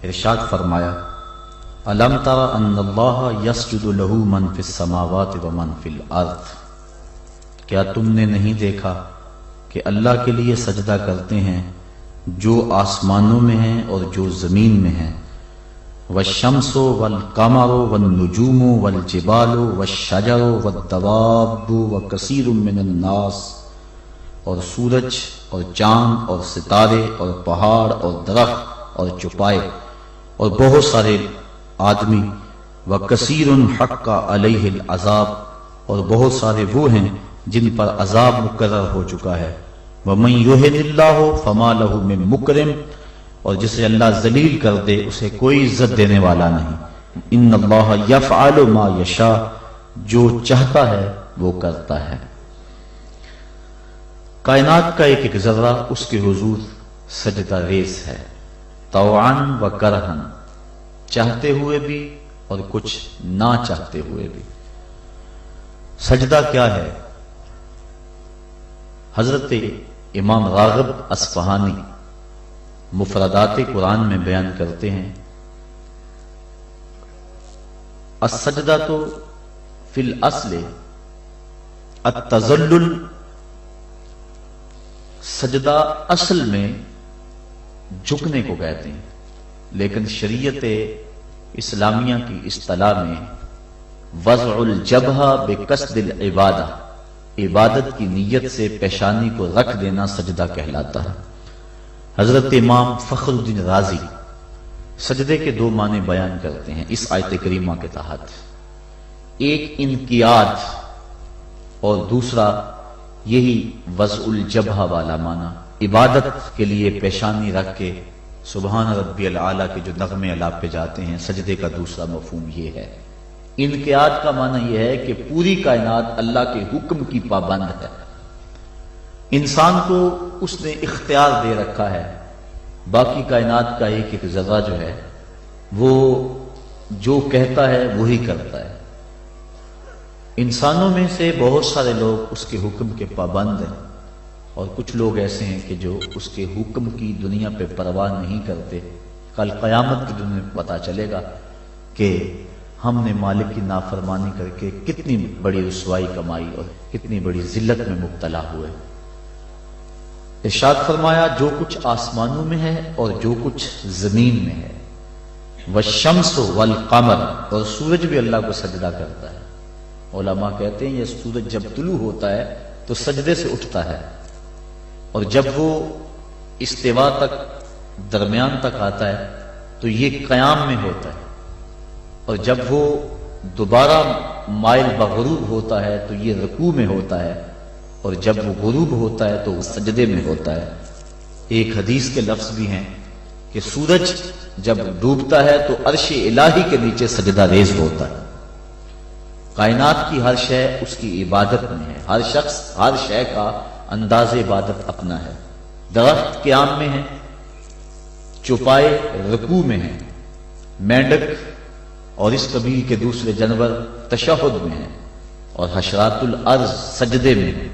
ارشاد فرمایا الم تر ان اللہ یسجد لہ من فی السماوات و من فی الارض، کیا تم نے نہیں دیکھا کہ اللہ کے لیے سجدہ کرتے ہیں جو آسمانوں میں ہیں اور جو زمین میں ہیں، والشمس والقمر والنجوم والجبال والشجر والدواب وکثیر من الناس، اور سورج اور چاند اور ستارے اور پہاڑ اور درخت اور چوپائے اور بہت سارے آدمی، وکثیر حق علیہ العذاب، اور بہت سارے وہ ہیں جن پر عذاب مقرر ہو چکا ہے، ومن یہن اللہ فما لہ من مکرم، اور جسے اللہ ذلیل کر دے اسے کوئی عزت دینے والا نہیں، ان اللہ یفعل ما یشاء، جو چاہتا ہے وہ کرتا ہے۔ کائنات کا ایک ایک ذرہ اس کے حضور سجدہ ریز ہے، طوعاً و کرہاً، چاہتے ہوئے بھی اور کچھ نہ چاہتے ہوئے بھی۔ سجدہ کیا ہے؟ حضرت امام راغب اصفہانی مفردات قرآن میں بیان کرتے ہیں، السجدۃ فی الاصل التذلل، سجدہ اصل میں جھکنے کو کہتے ہیں، لیکن شریعت اسلامیہ کی اصطلاح میں وضع الجبہہ بقصد العبادہ، عبادت کی نیت سے پیشانی کو رکھ دینا سجدہ کہلاتا ہے۔ حضرت امام فخر الدین رازی سجدے کے دو معنی بیان کرتے ہیں اس آیت کریمہ کے تحت، ایک انقیاد اور دوسرا یہی وضع الجبہہ والا معنی، عبادت کے لیے پیشانی رکھ کے سبحان ربی العالی کے جو نغمے الاپ پہ جاتے ہیں، سجدے کا دوسرا مفہوم یہ ہے۔ انقیاد کا معنی یہ ہے کہ پوری کائنات اللہ کے حکم کی پابند ہے، انسان کو اس نے اختیار دے رکھا ہے، باقی کائنات کا ایک ایک ذرہ جو ہے وہ جو کہتا ہے وہی کرتا ہے۔ انسانوں میں سے بہت سارے لوگ اس کے حکم کے پابند ہیں، اور کچھ لوگ ایسے ہیں کہ جو اس کے حکم کی دنیا پہ پرواہ نہیں کرتے۔ کل قیامت کے دن میں پتہ چلے گا کہ ہم نے مالک کی نافرمانی کر کے کتنی بڑی رسوائی کمائی اور کتنی بڑی ذلت میں مبتلا ہوئے۔ ارشاد فرمایا جو کچھ آسمانوں میں ہے اور جو کچھ زمین میں ہے، والشمس والقمر، اور سورج بھی اللہ کو سجدہ کرتا ہے۔ علماء کہتے ہیں یہ سورج جب طلوع ہوتا ہے تو سجدے سے اٹھتا ہے، اور جب وہ استوا تک درمیان تک آتا ہے تو یہ قیام میں ہوتا ہے، اور جب وہ دوبارہ مائل بغروب ہوتا ہے تو یہ رکوع میں ہوتا ہے، اور جب وہ غروب ہوتا ہے تو وہ سجدے میں ہوتا ہے۔ ایک حدیث کے لفظ بھی ہیں کہ سورج جب ڈوبتا ہے تو عرش الہی کے نیچے سجدہ ریز ہوتا ہے۔ کائنات کی ہر شے اس کی عبادت میں ہے، ہر شخص ہر شے کا انداز عبادت اپنا ہے۔ درخت قیام میں ہے، چوپائے رکوع میں ہیں، مینڈک اور اس قبیل کے دوسرے جانور تشہد میں ہیں، اور حشرات الارض سجدے میں ہیں۔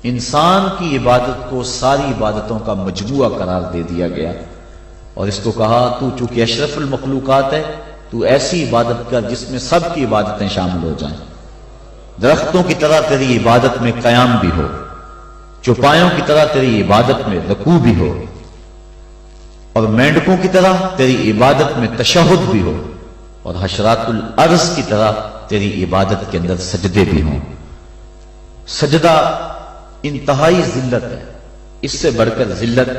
انسان کی عبادت کو ساری عبادتوں کا مجموعہ قرار دے دیا گیا، اور اس کو کہا تو چونکہ اشرف المخلوقات ہے تو ایسی عبادت کر جس میں سب کی عبادتیں شامل ہو جائیں۔ درختوں کی طرح تیری عبادت میں قیام بھی ہو، چوپایوں کی طرح تیری عبادت میں رکوع بھی ہو، اور مینڈکوں کی طرح تیری عبادت میں تشہد بھی ہو، اور حشرات الارض کی طرح تیری عبادت کے اندر سجدے بھی ہوں۔ سجدہ انتہائی ذلت ہے، اس سے بڑھ کر ذلت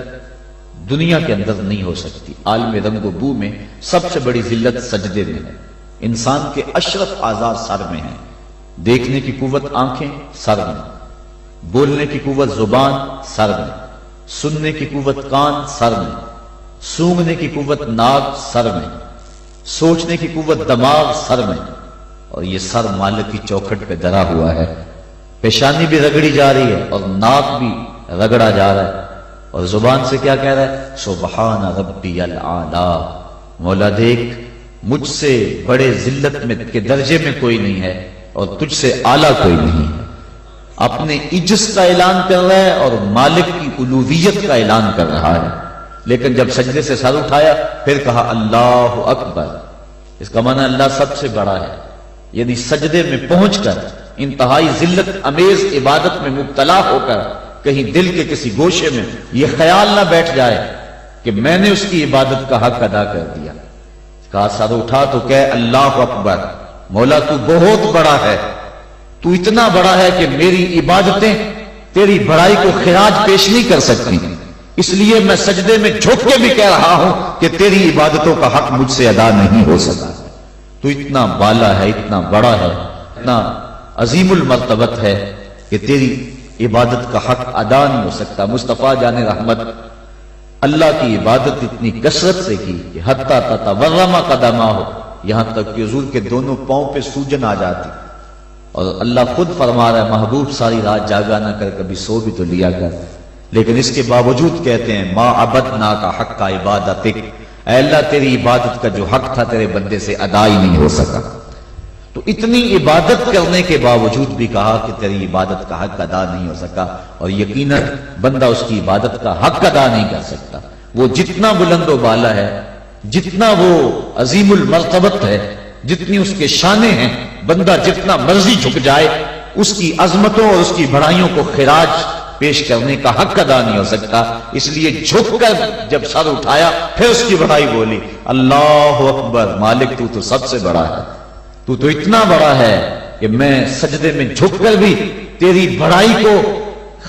دنیا کے اندر نہیں ہو سکتی۔ عالم رنگ و بو میں سب سے بڑی ذلت سجدے میں ہے۔ انسان کے اشرف اعضاء سر میں ہیں، دیکھنے کی قوت آنکھیں سر میں، بولنے کی قوت زبان سر میں، سننے کی قوت کان سر میں، سونگھنے کی قوت ناک سر میں، سوچنے کی قوت دماغ سر میں، اور یہ سر مالک کی چوکھٹ پہ دھرا ہوا ہے۔ پیشانی بھی رگڑی جا رہی ہے اور ناک بھی رگڑا جا رہا ہے، اور زبان سے کیا کہہ رہا ہے؟ سبحان ربی العالی، مولا دیکھ مجھ سے بڑے ذلت میں کے درجے میں کوئی نہیں ہے اور تجھ سے اعلیٰ کوئی نہیں ہے۔ اپنے عجز کا اعلان کر رہا ہے اور مالک کی الوہیت کا اعلان کر رہا ہے۔ لیکن جب سجدے سے سر اٹھایا پھر کہا اللہ اکبر، اس کا معنی اللہ سب سے بڑا ہے، یعنی سجدے میں پہنچ کر انتہائی ذلت امیز عبادت میں مبتلا ہو کر کہیں دل کے کسی گوشے میں یہ خیال نہ بیٹھ جائے کہ میں نے اس کی عبادت کا حق ادا کر دیا۔ کہا سر اٹھا تو کہے اللہ اکبر، مولا تو بہت بڑا ہے، تو اتنا بڑا ہے کہ میری عبادتیں تیری بڑائی کو خراج پیش نہیں کر سکتی، اس لیے میں سجدے میں جھک کے بھی کہہ رہا ہوں کہ تیری عبادتوں کا حق مجھ سے ادا نہیں ہو سکا۔ تو اتنا بالا ہے، اتنا بڑا ہے، اتنا عظیم المرتبت ہے کہ تیری عبادت کا حق ادا نہیں ہو سکتا۔ مصطفیٰ جان رحمت اللہ کی عبادت اتنی کثرت سے کی کہ حتیٰ تتورم قدماہ، یہاں تک کہ حضور کے دونوں پاؤں پہ سوجن آ جاتی، اور اللہ خود فرما رہا ہے محبوب ساری رات جاگا نہ کر، کبھی سو بھی تو لیا کر، لیکن اس کے باوجود کہتے ہیں ما عبدنا کا حق کا عبادتک، اے اللہ تیری عبادت کا جو حق تھا تیرے بندے سے ادا ہی نہیں ہو سکا۔ تو اتنی عبادت کرنے کے باوجود بھی کہا کہ تیری عبادت کا حق ادا نہیں ہو سکا، اور یقیناً بندہ اس کی عبادت کا حق ادا نہیں کر سکتا۔ وہ جتنا بلند و بالا ہے، جتنا وہ عظیم المرتبت ہے، جتنی اس کے شانیں ہیں، بندہ جتنا مرضی جھک جائے اس کی عظمتوں اور اس کی بڑائیوں کو خراج پیش کرنے کا حق ادا نہیں ہو سکتا۔ اس لیے جھک کر جب سر اٹھایا پھر اس کی بڑائی بولی اللہ اکبر، مالک تو سب سے بڑا ہے، تو اتنا بڑا ہے کہ میں سجدے میں جھک کر بھی تیری بڑائی کو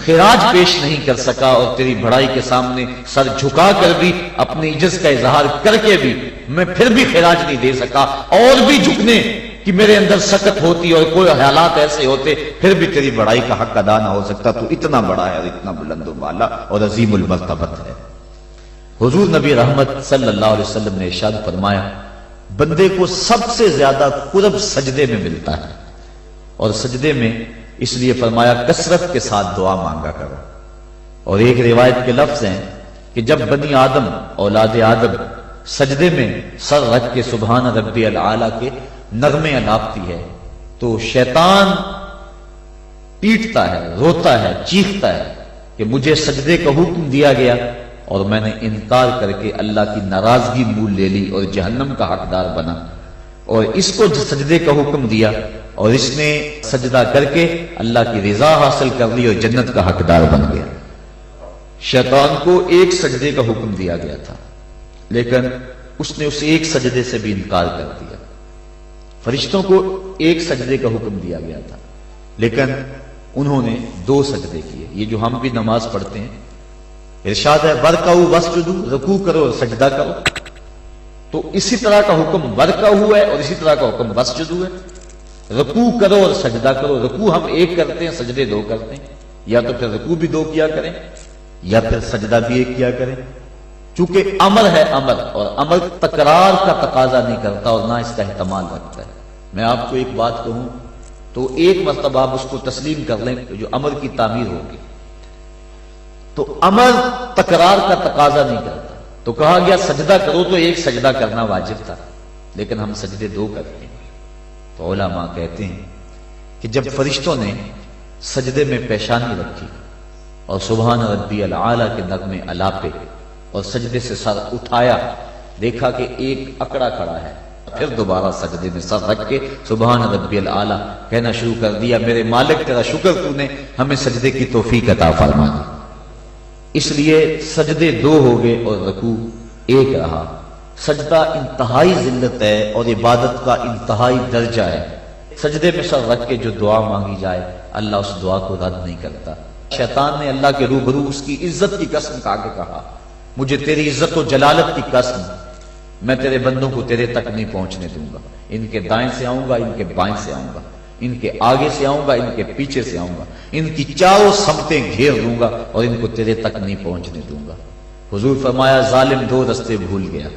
خراج پیش نہیں کر سکا، اور تیری بڑائی کے سامنے سر جھکا کر بھی اپنی عجز کا اظہار کر کے بھی میں پھر بھی خراج نہیں دے سکا، اور بھی جھکنے کہ میرے اندر سکت ہوتی اور کوئی حالات ایسے ہوتے پھر بھی تیری بڑائی کا حق ادا نہ ہو سکتا۔ تو اتنا بڑا ہے اور اتنا بلند و بالا اور عظیم المرتبت ہے۔ حضور نبی رحمت صلی اللہ علیہ وسلم نے ارشاد فرمایا بندے کو سب سے زیادہ قرب سجدے میں ملتا ہے، اور سجدے میں اس لیے فرمایا کثرت کے ساتھ دعا مانگا کرو۔ اور ایک روایت کے لفظ ہیں کہ جب بنی آدم اولاد آدم سجدے میں سر رکھ کے سبحان ربی العالی کے نغمے الاپتی ہے تو شیطان پیٹتا ہے، روتا ہے، چیختا ہے کہ مجھے سجدے کا حکم دیا گیا اور میں نے انکار کر کے اللہ کی ناراضگی مول لے لی اور جہنم کا حقدار بنا، اور اس کو سجدے کا حکم دیا اور اس نے سجدہ کر کے اللہ کی رضا حاصل کر لی اور جنت کا حقدار بن گیا۔ شیطان کو ایک سجدے کا حکم دیا گیا تھا لیکن اس نے اس ایک سجدے سے بھی انکار کر دیا۔ فرشتوں کو ایک سجدے کا حکم دیا گیا تھا لیکن انہوں نے 2 سجدے کیے۔ یہ جو ہم بھی نماز پڑھتے ہیں ارشاد ہے ورکعوا واسجدوا، رکوع کرو اور سجدہ کرو، تو اسی طرح کا حکم ورکعوا ہے اور اسی طرح کا حکم واسجدوا ہے۔ رکوع کرو اور سجدہ کرو، رکوع ہم ایک کرتے ہیں، سجدے 2 کرتے ہیں، یا تو پھر رکوع بھی 2 کیا کریں یا پھر سجدہ بھی 1 کیا کریں، چونکہ امر ہے امر، اور امر تکرار کا تقاضا نہیں کرتا اور نہ اس کا احتمال رکھتا ہے۔ میں آپ کو ایک بات کہوں تو ایک مرتبہ آپ اس کو تسلیم کر لیں جو امر کی تعمیر ہوگی، تو امر تکرار کا تقاضا نہیں کرتا، تو کہا گیا سجدہ کرو تو 1 سجدہ کرنا واجب تھا لیکن ہم سجدے 2 کرتے ہیں۔ تو علماء کہتے ہیں کہ جب فرشتوں نے سجدے میں پیشانی رکھی اور سبحان ربی العالی کے نغمے الاپے اور سجدے سے سر اٹھایا، دیکھا کہ ایک اکڑا کھڑا ہے، پھر دوبارہ سجدے میں سر رکھ کے سبحان ربی العالی کہنا شروع کر دیا میرے مالک تیرا شکر تو نے ہمیں سجدے کی توفیق عطا فرما دی۔ اس لیے سجدے 2 ہو گئے اور رکوع 1 رہا۔ سجدہ انتہائی ذلت ہے اور عبادت کا انتہائی درجہ ہے۔ سجدے میں سر رکھ کے جو دعا مانگی جائے اللہ اس دعا کو رد نہیں کرتا۔ شیطان نے اللہ کے روبرو اس کی عزت کی قسم کھا کے کہا مجھے تیری عزت و جلالت کی قسم میں تیرے بندوں کو تیرے تک نہیں پہنچنے دوں گا، ان کے دائیں سے آؤں گا، ان کے بائیں سے آؤں گا، ان کے آگے سے آؤں گا، ان کے پیچھے سے آؤں گا، ان کی چاروں سمتیں گھیر دوں گا اور ان کو تیرے تک نہیں پہنچنے دوں گا۔ حضور فرمایا ظالم 2 رستے بھول گیا،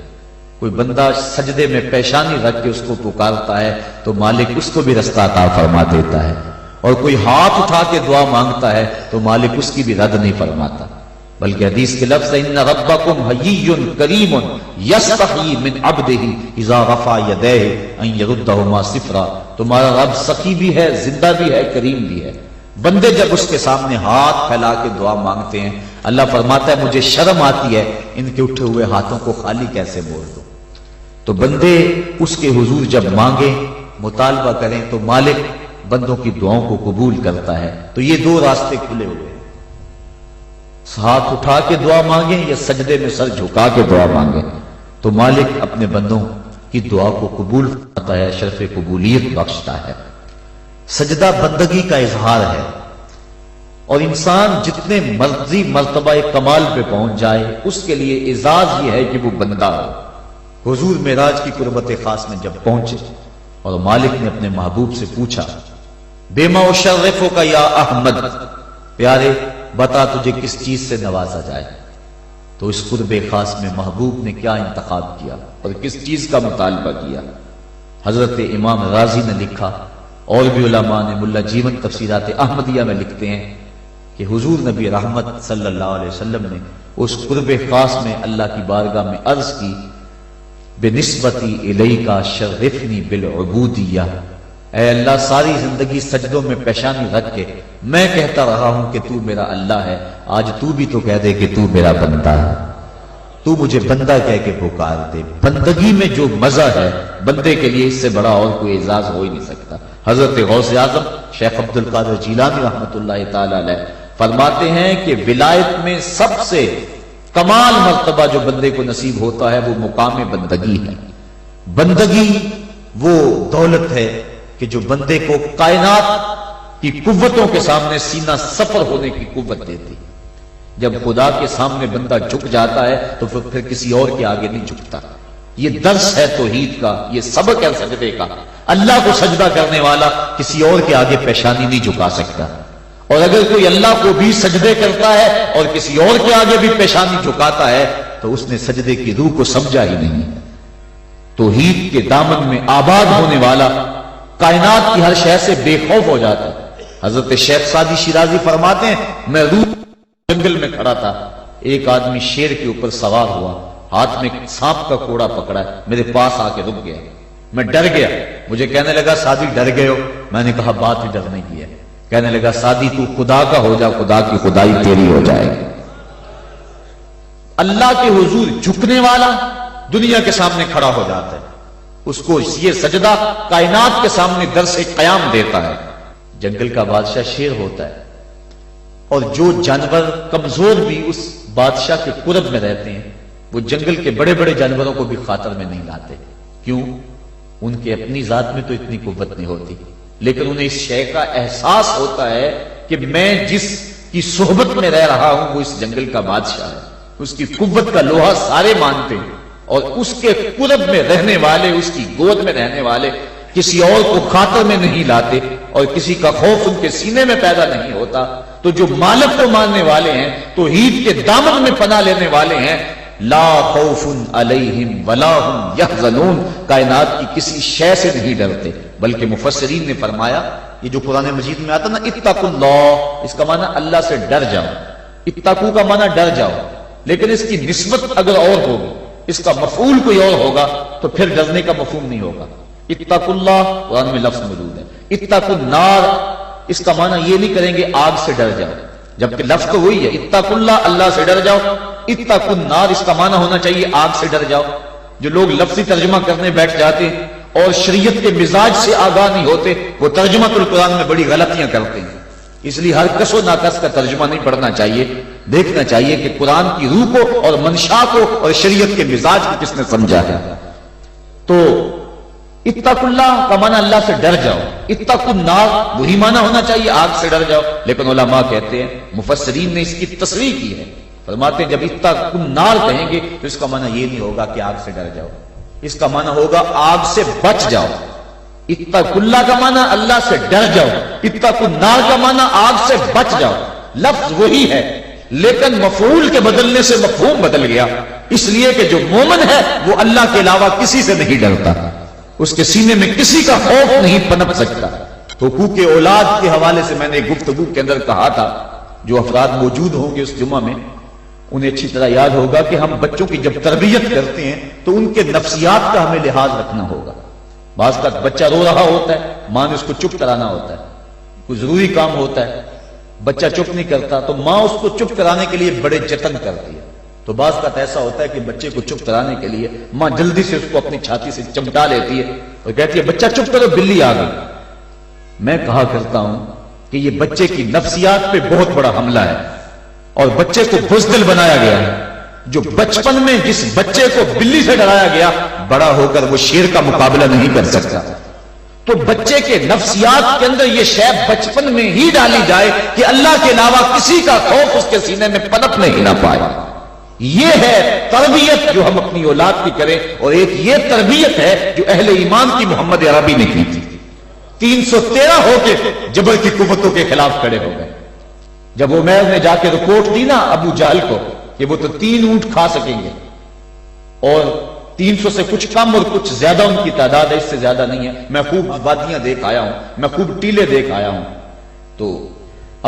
کوئی بندہ سجدے میں پیشانی رکھ کے اس کو پکارتا ہے تو مالک اس کو بھی رستہ عطا فرما دیتا ہے، اور کوئی ہاتھ اٹھا کے دعا مانگتا ہے تو مالک اس کی بھی رد نہیں فرماتا، بلکہ حدیث کے لفظ ان ربکم حیی کریم یستحیی من عبدہ اذا رفع یدیہ ان یردہما صفرا، تمہارا رب سخی بھی ہے، زندہ بھی ہے، کریم بھی ہے، بندے جب اس کے سامنے ہاتھ پھیلا کے دعا مانگتے ہیں، اللہ فرماتا ہے مجھے شرم آتی ہے ان کے اٹھے ہوئے ہاتھوں کو خالی کیسے موڑ دو۔ تو بندے اس کے حضور جب مانگیں، مطالبہ کریں، تو مالک بندوں کی دعاؤں کو قبول کرتا ہے۔ تو یہ دو راستے کھلے ہوئے ہیں، ہاتھ اٹھا کے دعا مانگیں یا سجدے میں سر جھکا کے دعا مانگیں، تو مالک اپنے بندوں کی دعا کو قبول کرتا ہے، شرف قبولیت بخشتا ہے۔ سجدہ بندگی کا اظہار ہے، اور انسان جتنے مرضی مرتبہ کمال پہ پہنچ جائے اس کے لیے اعزاز یہ ہے کہ وہ بندہ ہو۔ حضور معراج کی قربت خاص میں جب پہنچے اور مالک نے اپنے محبوب سے پوچھا، بما اشرفو کا یا احمد، پیارے بتا تجھے کس چیز سے نوازا جائے؟ تو اس قرب خاص میں محبوب نے کیا انتخاب کیا اور کس چیز کا مطالبہ کیا؟ حضرت امام رازی نے لکھا، اور بھی علماء نے، ملا جیون تفسیرات احمدیہ میں لکھتے ہیں کہ حضور نبی رحمت صلی اللہ علیہ وسلم نے اس قرب خاص میں اللہ کی بارگاہ میں عرض کی، بنسبتی الیک شرفنی بالعبودیہ، اے اللہ ساری زندگی سجدوں میں پیشانی رکھ کے میں کہتا رہا ہوں کہ تو میرا اللہ ہے، آج تو بھی تو کہہ دے کہ تو میرا بندہ ہے، تو مجھے بندہ کہہ کے پکار دے۔ بندگی میں جو مزہ ہے بندے کے لیے، اس سے بڑا اور کوئی اعزاز ہو ہی نہیں سکتا۔ حضرت غوث اعظم شیخ عبد القادر جیلانی رحمۃ اللہ تعالی علیہ فرماتے ہیں کہ ولایت میں سب سے کمال مرتبہ جو بندے کو نصیب ہوتا ہے وہ مقام بندگی ہے۔ بندگی وہ دولت ہے کہ جو بندے کو کائنات کی قوتوں کے سامنے سینہ سفر ہونے کی قوت دیتی۔ جب خدا کے سامنے بندہ جھک جاتا ہے تو پھر کسی اور کے آگے نہیں جھکتا۔ یہ درس ہے توحید کا، یہ سبق ہے سجدے کا۔ اللہ کو سجدہ کرنے والا کسی اور کے آگے پیشانی نہیں جھکا سکتا، اور اگر کوئی اللہ کو بھی سجدے کرتا ہے اور کسی اور کے آگے بھی پیشانی جھکاتا ہے تو اس نے سجدے کی روح کو سمجھا ہی نہیں۔ توحید کے دامن میں آباد ہونے والا کائنات کی ہر شے سے بے خوف ہو جاتا ہے۔ حضرت شیخ سعدی شیرازی فرماتے ہیں، میں روح جنگل میں کھڑا تھا، ایک آدمی شیر کے اوپر سوار ہوا، ہاتھ میں سانپ کا کوڑا پکڑا ہے، میرے پاس آ کے رک گیا، میں ڈر گیا، مجھے کہنے لگا سعدی ڈر گئے ہو؟ میں نے کہا بات ہی ڈرنے کی ہے۔ کہنے لگا سعدی تو خدا کا ہو جا، خدا کی خدائی تیری ہو جائے گی۔ اللہ کے حضور جھکنے والا دنیا کے سامنے کھڑا ہو جاتا ہے، اس کو یہ سجدہ کائنات کے سامنے درس قیام دیتا ہے۔ جنگل کا بادشاہ شیر ہوتا ہے، اور جو جانور کمزور بھی اس بادشاہ کے قرب میں رہتے ہیں وہ جنگل کے بڑے بڑے جانوروں کو بھی خاطر میں نہیں لاتے۔ کیوں؟ ان کے اپنی ذات میں تو اتنی قوت نہیں ہوتی، لیکن انہیں اس شے کا احساس ہوتا ہے کہ میں جس کی صحبت میں رہ رہا ہوں وہ اس جنگل کا بادشاہ ہے، اس کی قوت کا لوہا سارے مانتے ہیں، اور اس کے قرب میں رہنے والے، اس کی گود میں رہنے والے کسی اور کو خاطر میں نہیں لاتے، اور کسی کا خوف ان کے سینے میں پیدا نہیں ہوتا۔ تو جو مالک کو ماننے والے ہیں، توحید کے دامن میں پناہ لینے والے ہیں، لا خوف علیہم ولا ہم یحزنون، کائنات کی کسی شے سے نہیں ڈرتے۔ بلکہ مفسرین نے فرمایا، یہ جو قرآن مجید میں آتا نا اتقوا اللہ، اس کا معنی اللہ سے ڈر جاؤ، اتقوا کا معنی ڈر جاؤ، لیکن اس کی نسبت اگر اور ہوگی، اس کا مفعول کوئی اور ہوگا تو پھر ڈرنے کا مفہوم نہیں ہوگا۔ اتقوا اللہ قرآن میں لفظ موجود ہے، اتقوا النار اس کا معنی یہ نہیں کریں گے آگ سے ڈر جاؤ، جبکہ لفظ تو وہی ہے، اتقوا اللہ اللہ سے ڈر جاؤ، اتقوا النار اس کا معنی ہونا چاہیے آگ سے ڈر جاؤ۔ جو لوگ لفظی ترجمہ کرنے بیٹھ جاتے ہیں اور شریعت کے مزاج سے آگاہ نہیں ہوتے، وہ ترجمہ القرآن میں بڑی غلطیاں کرتے ہیں۔ اس لیے ہر کس و ناکس کا ترجمہ نہیں پڑھنا چاہیے، دیکھنا چاہیے کہ قرآن کی روح کو اور منشا کو اور شریعت کے مزاج کو کس نے سمجھا ہے۔ تو اتقوا اللہ کا معنی اللہ سے ڈر جاؤ، اتقوا النار وہی معنی ہونا چاہیے آگ سے ڈر جاؤ، لیکن علماء کہتے ہیں، مفسرین نے اس کی تصریح کی ہے، فرماتے ہیں جب اتقوا النار کہیں گے تو اس کا معنی یہ نہیں ہوگا کہ آگ سے ڈر جاؤ، اس کا معنی ہوگا آگ سے بچ جاؤ۔ اتقوا اللہ کا معنی اللہ سے ڈر جاؤ، اتقوا النار کا معنی آگ سے بچ جاؤ۔ لفظ وہی ہے لیکن مفعول کے بدلنے سے مفہوم بدل گیا، اس لیے کہ جو مومن ہے وہ اللہ کے علاوہ کسی سے نہیں ڈرتا، اس کے سینے میں کسی کا خوف نہیں پنپ سکتا۔ حقوق اولاد کے حوالے سے میں نے گفتگو کے اندر کہا تھا، جو افراد موجود ہوں گے اس جمعہ میں انہیں اچھی طرح یاد ہوگا کہ ہم بچوں کی جب تربیت کرتے ہیں تو ان کے نفسیات کا ہمیں لحاظ رکھنا ہوگا۔ بعض کا بچہ رو رہا ہوتا ہے، ماں نے اس کو چپ کرانا ہوتا ہے، کوئی ضروری کام ہوتا ہے، بچہ چپ نہیں کرتا تو ماں اس کو چپ کرانے کے لیے بڑے جتن کرتی ہے. تو بعض کا ایسا ہوتا ہے کہ بچے کو چپ کرانے کے لیے ماں جلدی سے اس کو اپنی چھاتی سے چمٹا لیتی ہے اور کہتی ہے بچہ چپ کرو، بلی آ گئی. میں کہا کرتا ہوں کہ یہ بچے کی نفسیات پہ بہت بڑا حملہ ہے اور بچے کو بزدل بنایا گیا ہے. جو بچپن میں جس بچے کو بلی سے ڈرایا گیا، بڑا ہو کر وہ شیر کا مقابلہ نہیں کر سکتا. تو بچے کے نفسیات کے اندر یہ شے بچپن میں ہی ڈالی جائے کہ اللہ کے علاوہ کسی کا خوف اس کے سینے میں پنپنے ہی نہ پائے. یہ ہے تربیت جو ہم اپنی اولاد کی کریں. اور ایک یہ تربیت ہے جو اہل ایمان کی محمد عربی نے کی تھی. 313 ہو کے جبر کی قوتوں کے خلاف کھڑے ہو گئے. جب عمیر نے جا کے رپورٹ دی نا ابو جہل کو کہ وہ تو 3 اونٹ کھا سکیں گے اور 300 سے کچھ کم اور کچھ زیادہ ان کی تعداد ہے، اس سے زیادہ نہیں ہے، میں خوب وادیاں دیکھ آیا ہوں، میں خوب ٹیلے دیکھ آیا ہوں. تو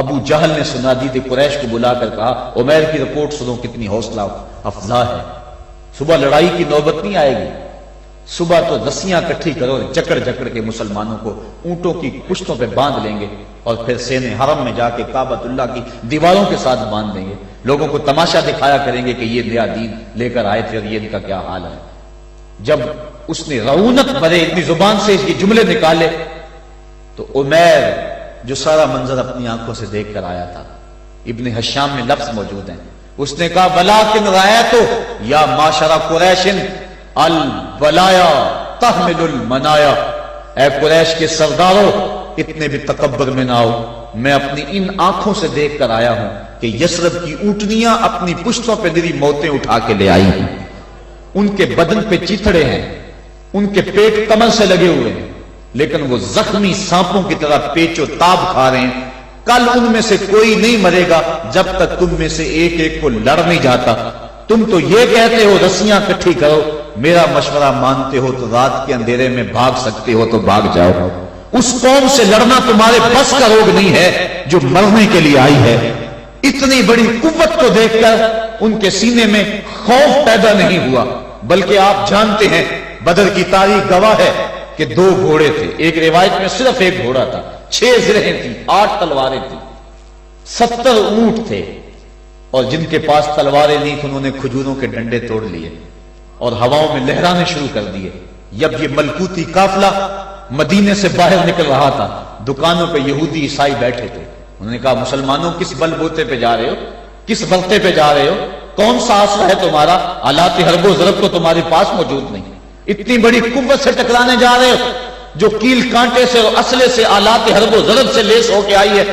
ابو جہل نے سنادید قریش کو بلا کر کہا عمیر کی رپورٹ سنو کتنی حوصلہ افزا ہے. صبح لڑائی کی نوبت نہیں آئے گی، صبح تو رسیاں کٹھی کرو، جکڑ جکڑ کے مسلمانوں کو اونٹوں کی پشتوں پہ باندھ لیں گے اور پھر سین حرم میں جا کے کعبۃ اللہ کی دیواروں کے ساتھ باندھ دیں گے. لوگوں کو تماشا دکھایا کریں گے کہ یہ نیا دین لے کر آئے تھے اور یہ ان کا کیا حال ہے. جب اس نے رعونت بھرے اتنی زبان سے یہ جملے نکالے تو عمیر جو سارا منظر اپنی آنکھوں سے دیکھ کر آیا تھا، ابن حشام میں لفظ موجود ہیں، اس نے کہا وَلَٰكِنْ رَأَيْتُ يَا مَعْشَرَ قُرَيْشٍ الْبَلَايَا تَحْمِلُ الْمَنَايَا. اے قریش کے سرداروں اتنے بھی تکبر میں نہ آؤ، میں اپنی ان آنکھوں سے دیکھ کر آیا ہوں کہ یثرب کی اونٹنیاں اپنی پشتوں پہ نری موتیں اٹھا کے لے آئی ہیں. ان کے بدن پہ چیتڑے ہیں، ان کے پیٹ کمر سے لگے ہوئے ہیں، لیکن وہ زخمی سانپوں کی طرح پیچ و تاب کھا رہے ہیں. کل ان میں سے کوئی نہیں مرے گا جب تک تم میں سے ایک ایک کو لڑ نہیں جاتا. تم تو یہ کہتے ہو رسیاں کٹھی کرو، میرا مشورہ مانتے ہو تو رات کے اندھیرے میں بھاگ سکتے ہو تو بھاگ جاؤ. اس قوم سے لڑنا تمہارے بس کا روگ نہیں ہے جو مرنے کے لیے آئی ہے. اتنی بڑی قوت کو دیکھ کر ان کے سینے میں خوف پیدا نہیں ہوا، بلکہ آپ جانتے ہیں بدر کی تاریخ گواہ ہے کہ 2 گھوڑے تھے. ایک روایت میں صرف ایک گھوڑا تھا، 6 زرہیں تھی، 8 تلواریں تھی، 70 اونٹ تھے. اور جن کے پاس تلواریں نہیں تھیں انہوں نے کھجوروں کے ڈنڈے توڑ لیے اور ہواؤں میں لہرانے شروع کر دیے. جب یہ ملکوتی قافلہ مدینے سے باہر نکل رہا تھا، دکانوں پہ یہودی عیسائی بیٹھے تھے. انہوں نے کہا مسلمانوں کس بل بوتے پہ جا رہے ہو، کس بلتے پہ جا رہے ہو، کون سا آسرا ہے تمہارا، آلات حرب و ضرب تو تمہارے پاس موجود نہیں، اتنی بڑی قوت سے ٹکرانے جا رہے ہو جو کیل کانٹے سے اور اسلحے سے آلات حرب و ضرب سے لیس ہو کے آئی ہے،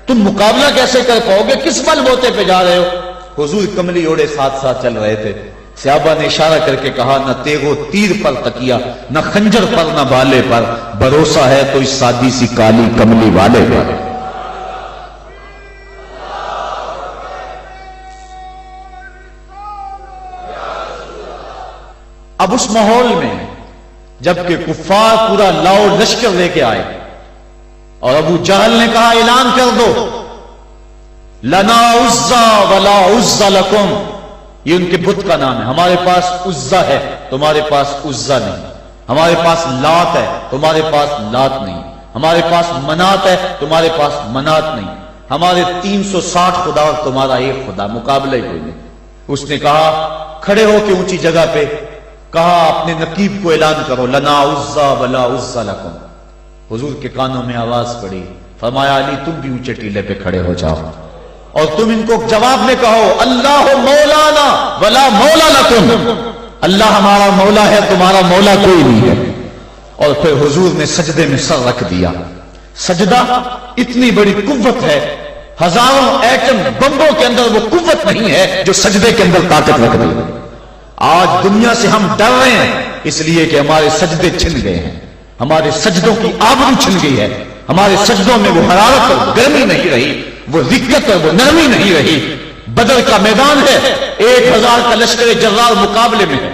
تم مقابلہ کیسے کر پاؤ گے، کس بل بوتے پہ جا رہے ہو. حضور کملی اوڑے ساتھ ساتھ چل رہے تھے. صحابہ نے اشارہ کر کے کہا نہ تیغو تیر پر تکیا، نہ خنجر پر، نہ بالے پر، بھروسہ ہے تو اس سادی سی کالی کملی والے پر. اب اس ماحول میں جبکہ کفار پورا لاؤ لشکر لے کے آئے اور ابو جہل نے کہا اعلان کر دو لنا عزا ولا عزا لکم، یہ ان کے بت کا نام ہے. ہمارے پاس عزا ہے تمہارے پاس عزا نہیں، ہمارے پاس لات ہے تمہارے پاس لات نہیں، ہمارے پاس منات ہے تمہارے پاس منات نہیں، ہمارے 360 خدا اور تمہارا ایک خدا، مقابلہ ہی کوئی نہیں. اس نے کہا کھڑے ہو کے اونچی جگہ پہ کہا اپنے نقیب کو اعلان کرو لنا عزا ولا عزا لکم. حضور کے کانوں میں آواز پڑی، فرمایا علی تم بھی اونچے ٹیلے پہ کھڑے ہو جاؤ اور تم ان کو جواب میں کہو اللہ مولانا ولا مولا لکم، اللہ ہمارا مولا ہے تمہارا مولا کوئی نہیں ہے. اور پھر حضور نے سجدے میں سر رکھ دیا. سجدہ اتنی بڑی قوت ہے، ہزاروں ایٹم بمبوں کے اندر وہ قوت نہیں ہے جو سجدے کے اندر طاقت رکھ دی. آج دنیا سے ہم ڈر رہے ہیں اس لیے کہ ہمارے سجدے چھن گئے ہیں، ہمارے سجدوں کی آبرو چھن گئی ہے، ہمارے سجدوں میں وہ حرارت اور گرمی نہیں رہی، وہ رقت اور وہ نرمی نہیں رہی. بدر کا میدان ہے، 1000 کا لشکر جرار مقابلے میں ہے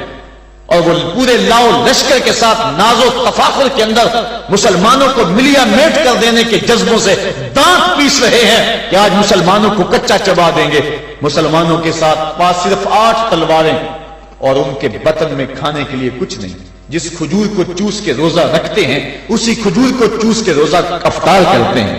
اور وہ پورے لاؤ لشکر کے ساتھ ناز و تفاخر کے اندر مسلمانوں کو ملیا میٹ کر دینے کے جذبوں سے دانت پیس رہے ہیں کہ آج مسلمانوں کو کچا چبا دیں گے. مسلمانوں کے ساتھ پاس صرف 8 تلواریں اور ان کے بطن میں کھانے کے لیے کچھ نہیں. جس کھجور کو چوس کے روزہ رکھتے ہیں اسی کھجور کو چوس کے روزہ افطار کرتے ہیں.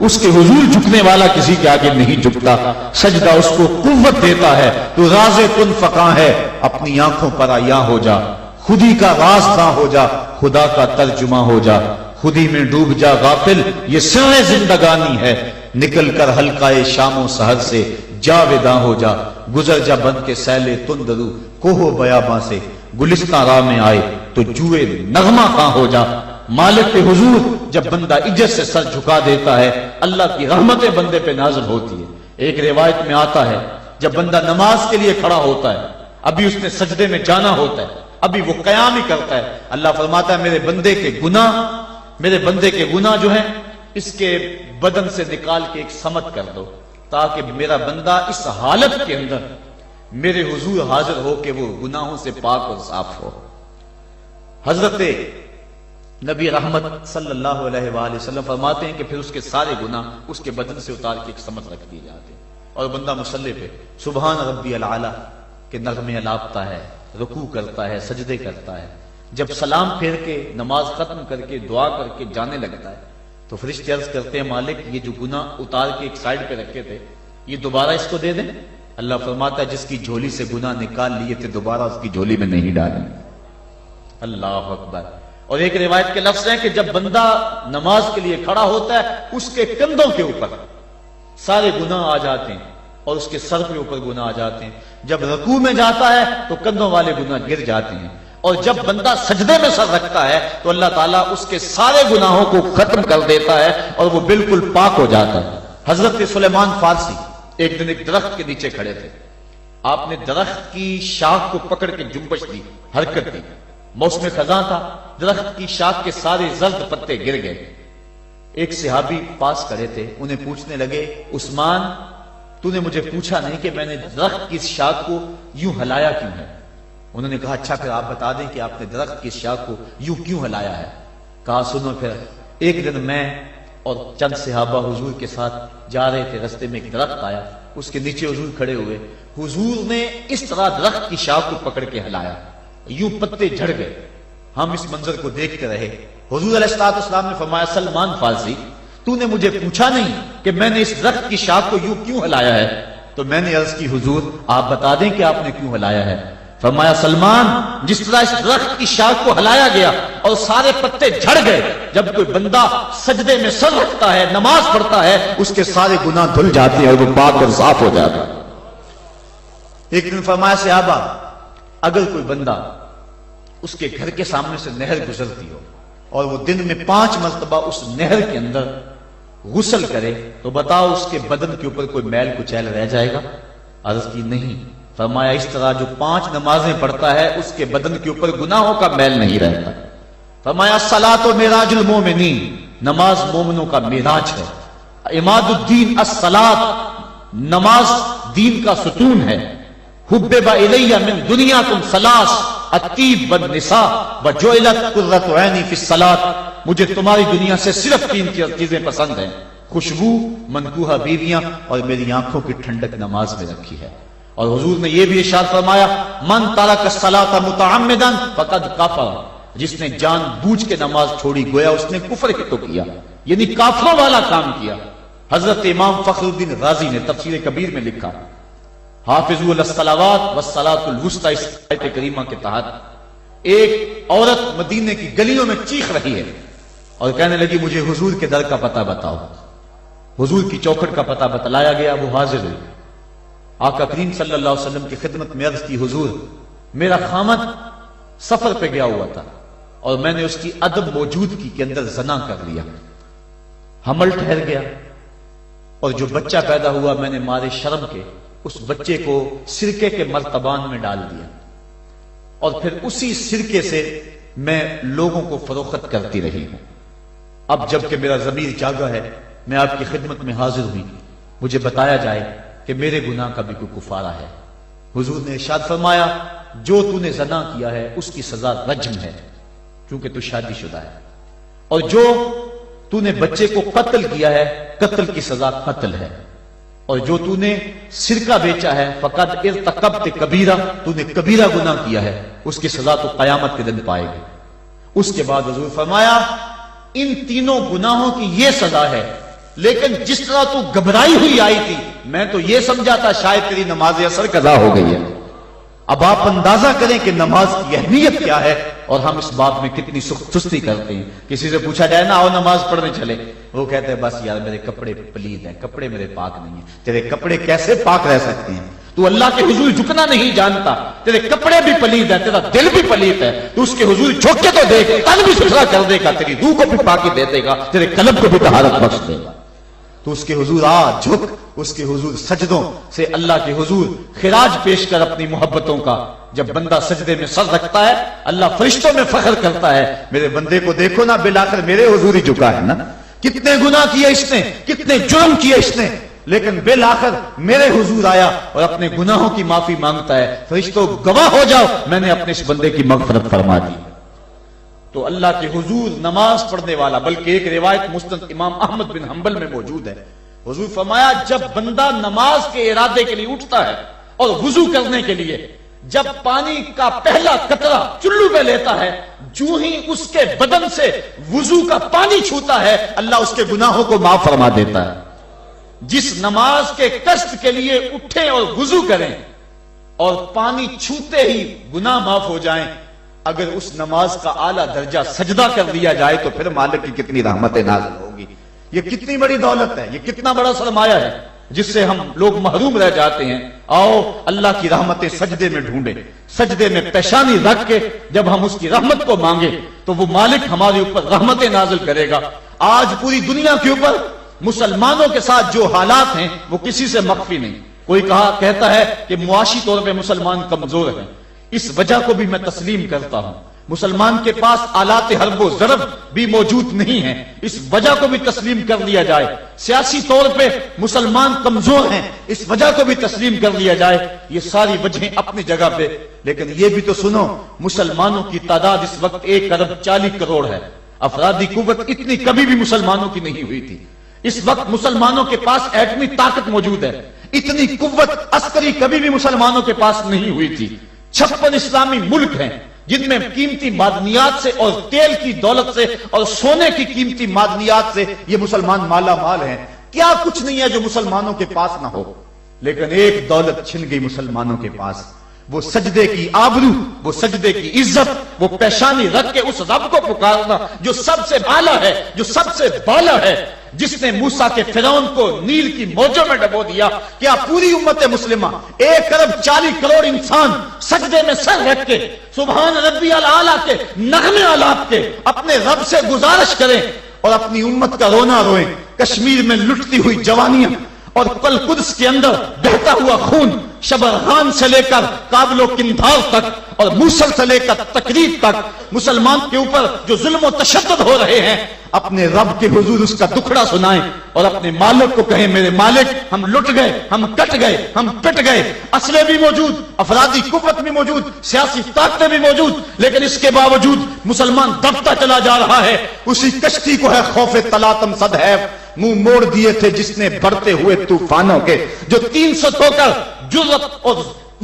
اس کے حضور جھکنے والا کسی کے آگے نہیں جھکتا. سجدہ اس کو قوت دیتا ہے. تو راز کن فقاں ہے، اپنی آنکھوں پر عیاں ہو جا. خودی کا راز نہ ہو جا، خدا کا ترجمہ ہو جا. خودی میں ڈوب جا غافل، یہ سر زندگانی ہے. نکل کر حلقہ شام و سحر سے جاویداں ہو جا. گزر جا بن کے سیلے تندرو کوہ بیاباں سے. گلستان راہ میں آئے تو جوئے نغمہ کہاں ہو جا. مالک کے حضور جب بندہ عزت سے سر جھکا دیتا ہے، اللہ کی رحمتیں بندے پہ نازل ہوتی ہے. ایک روایت میں آتا ہے جب بندہ نماز کے لیے کھڑا ہوتا ہے، ابھی اس نے سجدے میں جانا ہوتا ہے، ابھی وہ قیام ہی کرتا ہے، اللہ فرماتا ہے میرے بندے کے گناہ جو ہیں اس کے بدن سے نکال کے ایک سمت کر دو، تاکہ میرا بندہ اس حالت کے اندر میرے حضور حاضر ہو کہ وہ گناہوں سے پاک اور صاف ہو. حضرت نبی رحمت صلی اللہ علیہ وآلہ وسلم فرماتے ہیں کہ پھر اس کے سارے گناہ اس کے بدن سے اتار کے ایک سمت رکھ دیے جاتے ہیں، اور بندہ مصلی پہ سبحان ربی العالی کے نغمے الاپتا ہے، رکوع کرتا ہے، سجدے کرتا ہے. جب سلام پھیر کے نماز ختم کر کے دعا کر کے جانے لگتا ہے تو فرشتے عرض کرتے ہیں مالک یہ جو گناہ اتار کے ایک سائیڈ پہ رکھے تھے یہ دوبارہ اس کو دے دیں. اللہ فرماتا ہے جس کی جھولی سے گناہ نکال لیے تھے دوبارہ اس کی جھولی میں نہیں ڈالیں. اللہ اکبر. اور ایک روایت کے لفظ ہیں کہ جب بندہ نماز کے لیے کھڑا ہوتا ہے اس کے کندھوں کے اوپر سارے گناہ آ جاتے ہیں اور اس کے سر کے اوپر گناہ آ جاتے ہیں. جب رکوع میں جاتا ہے تو کندھوں والے گناہ گر جاتے ہیں، اور جب بندہ سجدے میں سر رکھتا ہے تو اللہ تعالیٰ اس کے سارے گناہوں کو ختم کر دیتا ہے اور وہ بالکل پاک ہو جاتا ہے. حضرت سلیمان فارسی ایک دن ایک درخت کے نیچے کھڑے تھے. آپ نے درخت کی شاخ کو پکڑ کے جنبش دی، حرکت دی. موسم خزاں تھا، درخت کی شاخ کے سارے زرد پتے گر گئے. ایک صحابی پاس کھڑے تھے، انہیں پوچھنے لگے عثمان تو نے مجھے پوچھا نہیں کہ میں نے درخت کی شاخ کو یوں ہلایا کیوں ہے. انہوں نے کہا اچھا پھر آپ بتا دیں کہ آپ نے درخت کی شاخ کو یوں کیوں ہلایا ہے. کہا سنو پھر ایک دن میں اور چند صحابہ حضور کے ساتھ جا رہے تھے، رستے میں ایک درخت آیا، اس کے نیچے حضور کھڑے ہوئے. حضور نے اس طرح درخت کی شاخ کو پکڑ کے ہلایا، یوں پتے جھڑ گئے. ہم اس منظر کو دیکھتے رہے. حضور علیہ السلام نے فرمایا سلمان فارسی تو نے مجھے پوچھا نہیں کہ میں نے اس درخت کی شاخ کو یوں کیوں ہلایا ہے. تو میں نے عرض کی حضور آپ بتا دیں کہ آپ نے کیوں ہلایا ہے. فرمایا سلمان جس طرح اس درخت کی شاخ کو ہلایا گیا اور سارے پتے جھڑ گئے، جب کوئی بندہ سجدے میں سر رکھتا ہے نماز پڑھتا ہے اس کے سارے گناہ دھل جاتے ہیں اور وہ پاک اور صاف ہو جاتا ہے. ایک دن فرمایا صحابہ اگر کوئی بندہ اس کے گھر کے سامنے سے نہر گزرتی ہو اور وہ دن میں 5 مرتبہ اس نہر کے اندر غسل کرے تو بتاؤ اس کے بدن کے اوپر کوئی میل کچیل رہ جائے گا. عرض کی نہیں. فرمایا اس طرح جو 5 نمازیں پڑھتا ہے اس کے بدن کے اوپر گناہوں کا میل نہیں رہتا. فرمایا الصلاۃ معراج المومنین، نماز مومنوں کا معراج ہے. عماد الدین الصلاۃ، نماز دین کا ستون ہے. حبب الی من دنیاکم ثلاث الطیب والنساء وجعلت قرۃ عینی فی الصلاۃ، مجھے تمہاری دنیا سے صرف 3 چیزیں پسند ہیں، خوشبو، منکوحہ بیویاں، اور میری آنکھوں کی ٹھنڈک نماز میں رکھی ہے. اور حضور نے یہ بھی ارشاد فرمایا من ترک الصلاۃ متعمدا فقد کفر، جس نے جان بوجھ کے نماز چھوڑی گویا اس نے کفر ہی تو کیا، یعنی کافروں والا کام کیا. حضرت امام فخر الدین رازی نے تفسیر کبیر میں لکھا حافظوا علی الصلوات والصلاۃ الوسطی، اس آیت کریمہ کے تحت ایک عورت مدینے کی گلیوں میں چیخ رہی ہے اور کہنے لگی مجھے حضور کے در کا پتہ بتاؤ. حضور کی چوکھٹ کا پتہ بتلایا گیا، وہ حاضر ہوئی. آقا کریم صلی اللہ علیہ وسلم کی خدمت میں عرض کی حضور میرا خامد سفر پہ گیا ہوا تھا اور میں نے اس کی عدم موجودگی کے اندر زنا کر لیا، حمل ٹھہر گیا اور جو بچہ پیدا ہوا میں نے مارے شرم کے اس بچے کو سرکے کے مرتبان میں ڈال دیا اور پھر اسی سرکے سے میں لوگوں کو فروخت کرتی رہی ہوں. اب جب کہ میرا ضمیر جاگا ہے میں آپ کی خدمت میں حاضر ہوئی، مجھے بتایا جائے کہ میرے گناہ کا بھی کوئی کفارہ ہے. حضور نے ارشاد فرمایا جو تو نے زنا کیا ہے اس کی سزا رجم ہے کیونکہ تو شادی شدہ ہے، اور جو تو نے بچے کو قتل کیا ہے قتل کی سزا قتل ہے، اور جو تو نے سرکہ بیچا ہے فقد ارتکبت کبیرہ، تو نے کبیرہ گناہ کیا ہے، اس کی سزا تو قیامت کے دن پائے گی. اس کے بعد حضور فرمایا ان تینوں گناہوں کی یہ سزا ہے، لیکن جس طرح تو گھبرائی ہوئی آئی تھی میں تو یہ سمجھا تھا شاید تیری نماز اثر قضا ہو گئی ہے۔ اب آپ اندازہ کریں کہ نماز کی اہمیت کیا ہے اور ہم اس بات میں کتنی سستی کرتے ہیں۔ کسی سے پوچھا جائے نا آؤ نماز پڑھنے چلے، وہ کہتے ہیں بس یار میرے کپڑے پلید ہیں، کپڑے میرے پاک نہیں ہیں۔ تیرے کپڑے کیسے پاک رہ سکتے ہیں؟ تو اللہ کے حضور جھکنا نہیں جانتا، تیرے کپڑے بھی پلید ہیں، تیرا دل بھی پلید ہے، تو اس کے حضور جھک کے تو دیکھ، تن بھی ستھرا کر دے گا، تیری روح کو بھی پاکی دے دے گا، تیرے قلب کو بھی طہارت بخش دے گا۔ تو اس کے حضور آ جھک، اس کے حضور سجدوں سے اللہ کے حضور خراج پیش کر اپنی محبتوں کا۔ جب بندہ سجدے میں سر رکھتا ہے اللہ فرشتوں میں فخر کرتا ہے، میرے بندے کو دیکھو نا بالآخر میرے حضور ہی جھکا ہے نا، کتنے گناہ کیے اس نے، کتنے جرم کیے اس نے، لیکن بالآخر میرے حضور آیا اور اپنے گناہوں کی معافی مانگتا ہے۔ فرشتوں گواہ ہو جاؤ میں نے اپنے اس بندے کی مغفرت فرما دی۔ تو اللہ کے حضور نماز پڑھنے والا، بلکہ ایک روایت مسند امام احمد بن حنبل میں موجود ہے، حضور فرمایا جب بندہ نماز کے ارادے کے لیے اٹھتا ہے اور وضو کرنے کے لیے جب پانی کا پہلا قطرہ چلو پہ لیتا ہے، جو ہی اس کے بدن سے وضو کا پانی چھوتا ہے اللہ اس کے گناہوں کو معاف فرما دیتا ہے۔ جس نماز کے قصد کے لیے اٹھیں اور وضو کریں اور پانی چھوتے ہی گناہ معاف ہو جائیں، اگر اس نماز کا اعلیٰ درجہ سجدہ کر دیا جائے تو پھر مالک کی کتنی رحمت نازل ہوگی۔ یہ کتنی بڑی دولت ہے، یہ کتنا بڑا سرمایہ ہے جس سے ہم لوگ محروم رہ جاتے ہیں۔ آؤ اللہ کی رحمتیں سجدے میں ڈھونڈیں، سجدے میں پیشانی رکھ کے جب ہم اس کی رحمت کو مانگے تو وہ مالک ہمارے اوپر رحمتیں نازل کرے گا۔ آج پوری دنیا کے اوپر مسلمانوں کے ساتھ جو حالات ہیں وہ کسی سے مخفی نہیں۔ کوئی کہتا ہے کہ معاشی طور پہ مسلمان کمزور ہیں، اس وجہ کو بھی میں تسلیم کرتا ہوں۔ مسلمان کے پاس آلات حرب و ضرب بھی موجود نہیں ہیں، اس وجہ کو بھی تسلیم کر لیا جائے۔ سیاسی طور پہ مسلمان کمزور ہیں، اس وجہ کو بھی تسلیم کر لیا جائے۔ یہ ساری وجہیں اپنی جگہ پہ، لیکن یہ بھی تو سنو مسلمانوں کی تعداد اس وقت 1 ارب 40 کروڑ ہے۔ افرادی قوت اتنی کبھی بھی مسلمانوں کی نہیں ہوئی تھی۔ اس وقت مسلمانوں کے پاس ایٹمی طاقت موجود ہے، اتنی قوت عسکری کبھی بھی مسلمانوں کے پاس نہیں ہوئی تھی۔ 56 اسلامی ملک ہیں جن میں قیمتی معدنیات سے اور تیل کی دولت سے اور سونے کی قیمتی معدنیات سے یہ مسلمان مالا مال ہیں۔ کیا کچھ نہیں ہے جو مسلمانوں کے پاس نہ ہو، لیکن ایک دولت چھن گئی مسلمانوں کے پاس، وہ سجدے کی آبرو، وہ سجدے کی عزت، وہ پیشانی رکھ کے اس رب کو پکارنا جو سب سے بالا ہے، جو سب سے بالا ہے، جس نے موسیٰ کے فرعون کو نیل کی موجوں میں ڈبو دیا۔ کیا پوری امت مسلمہ 1 ارب 40 کروڑ انسان سجدے میں سر رکھ کے سبحان ربی الاعلیٰ کے نغمے آلات کے اپنے رب سے گزارش کریں اور اپنی امت کا رونا روئیں؟ کشمیر میں لٹتی ہوئی جوانیاں اور کل قدس کے اندر بہتا ہوا خون، شبرغان سے لے کر کابل و قندھار تک اور موصل سے لے کر تکریب تک مسلمان کے اوپر جو ظلم و تشدد ہو رہے ہیں، اپنے رب کے حضور اس کا دکھڑا سنائیں اور اپنے مالک کو کہیں میرے مالک ہم لٹ گئے، ہم کٹ گئے، ہم پٹ گئے۔ اسلحے بھی موجود، افرادی قوت بھی موجود، سیاسی طاقتیں بھی موجود، لیکن اس کے باوجود مسلمان دبتا چلا جا رہا ہے۔ اسی کشتی کو ہے خوف تلاطم صد ہے منہ موڑ دیے تھے جس نے بڑھتے ہوئے طوفانوں کے، جو 300 ہو کر جرأت اور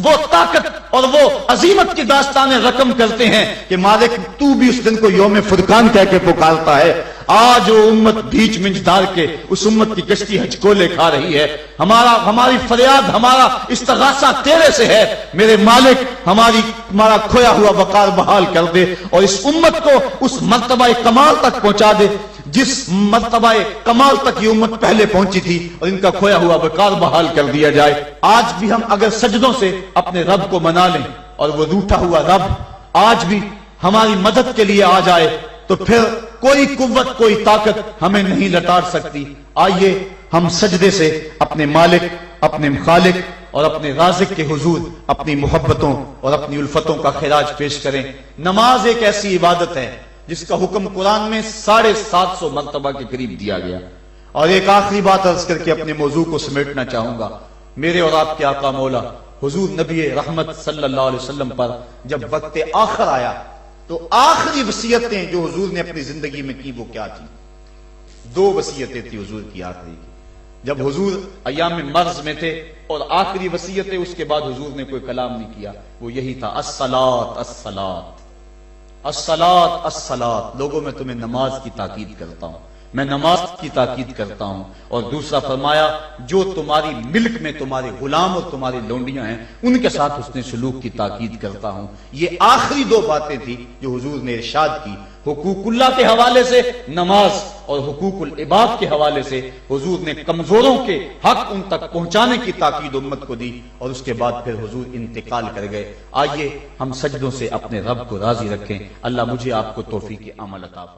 وہ طاقت اور وہ عظیمت کی داستانیں رقم کرتے ہیں کہ مالک تو بھی اس دن کو یوم فرقان کہہ کے پکارتا ہے۔ آج وہ امت بیچ منج دار کے اس امت کی کشتی ہچکولے کھا رہی ہے۔ ہماری فریاد، ہمارا استغاثہ تیرے سے ہے میرے مالک، ہمارا کھویا ہوا وقار بحال کر دے اور اس امت کو اس مرتبہ کمال تک پہنچا دے جس مرتبہ کمال تک یہ امت پہلے پہنچی تھی، اور ان کا کھویا ہوا وقار بحال کر دیا جائے۔ آج بھی ہم اگر سجدوں سے اپنے رب کو منا لیں اور وہ روٹھا ہوا رب آج بھی ہماری مدد کے لیے آ جائے تو پھر کوئی قوت، کوئی طاقت ہمیں نہیں لٹاڑ سکتی۔ آئیے ہم سجدے سے اپنے مالک، اپنے خالق اور اپنے رازق کے حضور اپنی محبتوں اور اپنی الفتوں کا خراج پیش کریں۔ نماز ایک ایسی عبادت ہے جس کا حکم قرآن میں 750 مرتبہ کے قریب دیا گیا۔ اور ایک آخری بات عرض کر کے اپنے موضوع کو سمیٹنا چاہوں گا۔ میرے اور آپ کے آقا مولا حضور نبی رحمت صلی اللہ علیہ وسلم پر جب وقت آخر آیا تو آخری وصیتیں جو حضور نے اپنی زندگی میں کی وہ کیا تھی؟ 2 وصیتیں تھی حضور کی آخری کی، جب حضور ایام مرض میں تھے، اور آخری وصیتیں اس کے بعد حضور نے کوئی کلام نہیں کیا، وہ یہی تھا الصلاۃ الصلاۃ۔ الصلاۃ الصلاۃ، لوگوں میں تمہیں نماز کی تاکید کرتا ہوں، میں نماز کی تاکید کرتا ہوں۔ اور دوسرا فرمایا جو تمہاری ملک میں تمہارے غلام اور تمہاری لونڈیاں ہیں ان کے ساتھ حسن سلوک کی تاکید کرتا ہوں۔ یہ آخری دو باتیں تھی جو حضور نے ارشاد کی، حقوق اللہ کے حوالے سے نماز اور حقوق العباد کے حوالے سے حضور نے کمزوروں کے حق ان تک پہنچانے کی تاکید امت کو دی، اور اس کے بعد پھر حضور انتقال کر گئے۔ آئیے ہم سجدوں سے اپنے رب کو راضی رکھیں۔ اللہ مجھے آپ کو توفیق عمل عطا فرمائے۔